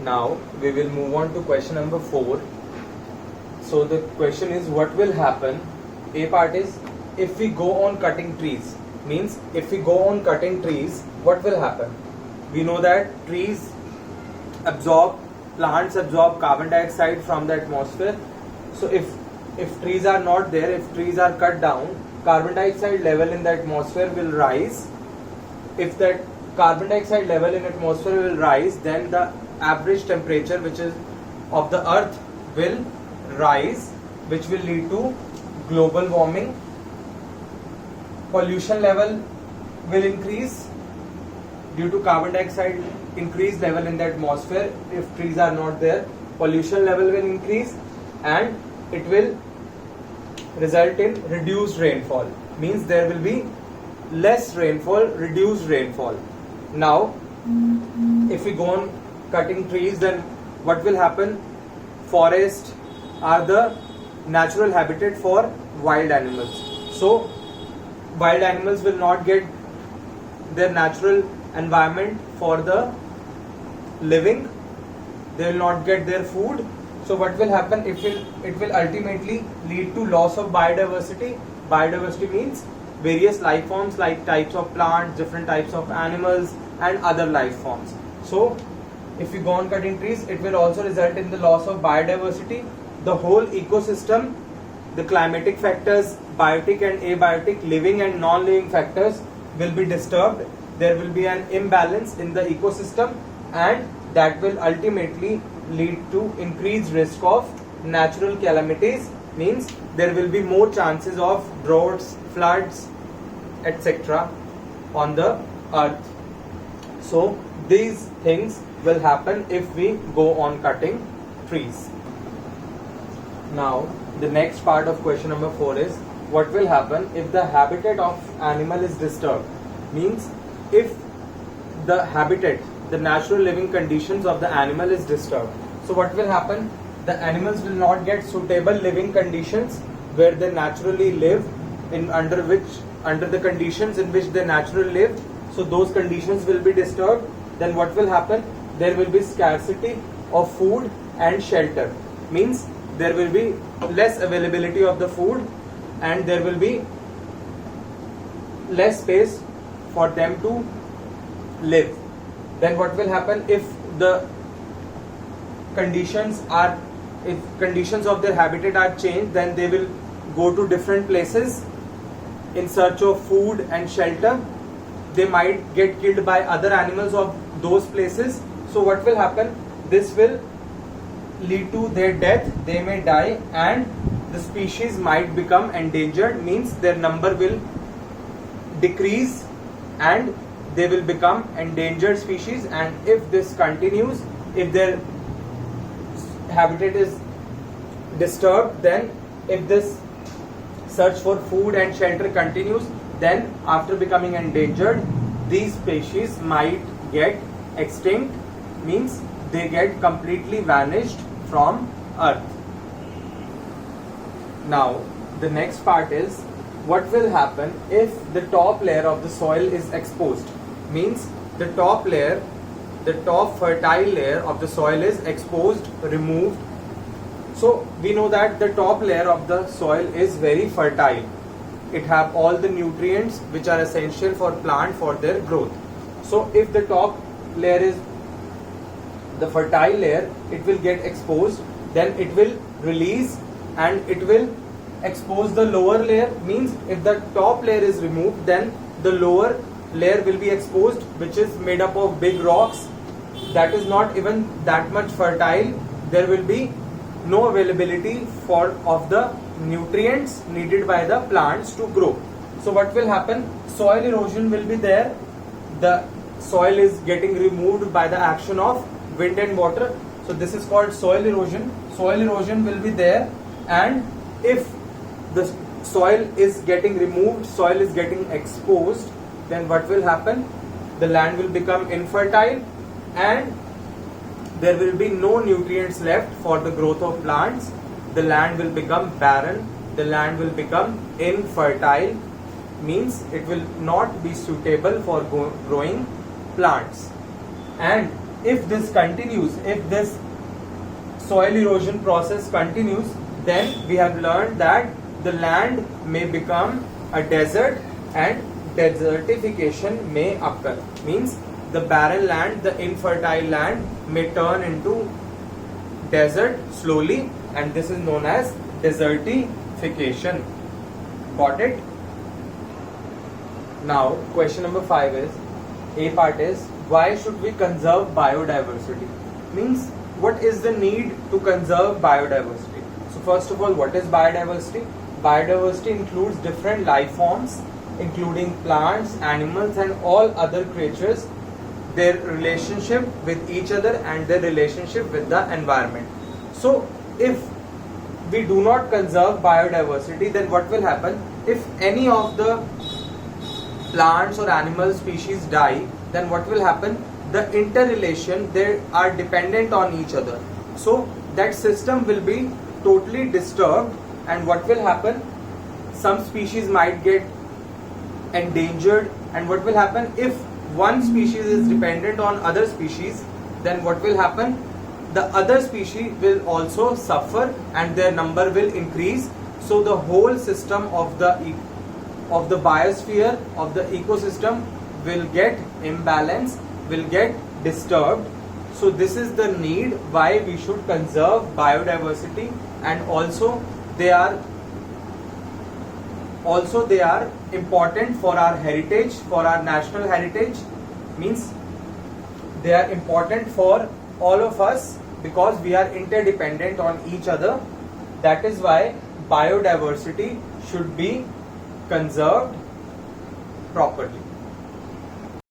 Now we will move on to question number 4. So the question is, what will happen? A part is, if we go on cutting trees, means if we go on cutting trees, what will happen? We know that plants absorb carbon dioxide from the atmosphere. So if trees are not there, if trees are cut down, carbon dioxide level in the atmosphere will rise. If that carbon dioxide level in atmosphere will rise, then the average temperature which is of the earth will rise, which will lead to global warming. Pollution level will increase due to carbon dioxide increased level in the atmosphere. If trees are not there, pollution level will increase and it will result in reduced rainfall, means there will be less rainfall, reduced rainfall. Now if we go on cutting trees, then what will happen? Forests are the natural habitat for wild animals. So wild animals will not get their natural environment for the living, they will not get their food. So what will happen? It will ultimately lead to loss of biodiversity. Biodiversity means various life forms like types of plants, different types of animals and other life forms. So if we go on cutting trees, it will also result in the loss of biodiversity. The whole ecosystem, the climatic factors, biotic and abiotic, living and non-living factors will be disturbed. There will be an imbalance in the ecosystem, and that will ultimately lead to increased risk of natural calamities, means there will be more chances of droughts, floods, etc. on the earth. So these things will happen if we go on cutting trees. Now the next part of question number 4 is, what will happen if the habitat of animal is disturbed? Means if the habitat, the natural living conditions of the animal is disturbed. So what will happen? The animals will not get suitable living conditions where they naturally live, under the conditions in which they naturally live. So those conditions will be disturbed. Then what will happen? There will be scarcity of food and shelter, means there will be less availability of the food and there will be less space for them to live. Then what will happen? If conditions of their habitat are changed, then they will go to different places in search of food and shelter. They might get killed by other animals of those places. So what will happen? This will lead to their death. They may die and the species might become endangered, means their number will decrease and they will become endangered species. And if this continues, if their habitat is disturbed, then if this search for food and shelter continues, then after becoming endangered, these species might get extinct, means they get completely vanished from earth. Now the next part is, what will happen if the top layer of the soil is exposed? Means the top fertile layer of the soil is exposed, removed. So we know that the top layer of the soil is very fertile. It have all the nutrients which are essential for plant for their growth. So if the top layer is the fertile layer, it will get exposed, then it will release and it will expose the lower layer. Means if the top layer is removed, then the lower layer will be exposed, which is made up of big rocks that is not even that much fertile. There will be no availability of the nutrients needed by the plants to grow. So what will happen? Soil erosion will be there. The soil is getting removed by the action of wind and water. So this is called soil erosion. Soil erosion will be there, and if the soil is getting removed, soil is getting exposed, then what will happen? The land will become infertile and there will be no nutrients left for the growth of plants. The land will become barren, the land will become infertile, means it will not be suitable for growing plants. And if this continues, if this soil erosion process continues, then we have learned that the land may become a desert and desertification may occur. Means the barren land, the infertile land may turn into desert slowly, and this is known as desertification. Got it? Now question number 5 is, A part is, why should we conserve biodiversity? Means what is the need to conserve biodiversity? So first of all, what is biodiversity? Biodiversity includes different life forms, including plants, animals and all other creatures, their relationship with each other and their relationship with the environment. So if we do not conserve biodiversity, then what will happen? If any of the plants or animal species die, then what will happen? The interrelation, they are dependent on each other. So that system will be totally disturbed, and what will happen? Some species might get endangered, and what will happen? If one species is dependent on other species, then what will happen? The other species will also suffer and their number will increase. So the whole system of the biosphere, of the ecosystem will get imbalanced, will get disturbed. So this is the need why we should conserve biodiversity, and also they are important for our heritage, for our national heritage. Means they are important for all of us because we are interdependent on each other. That is why biodiversity should be conserved properly.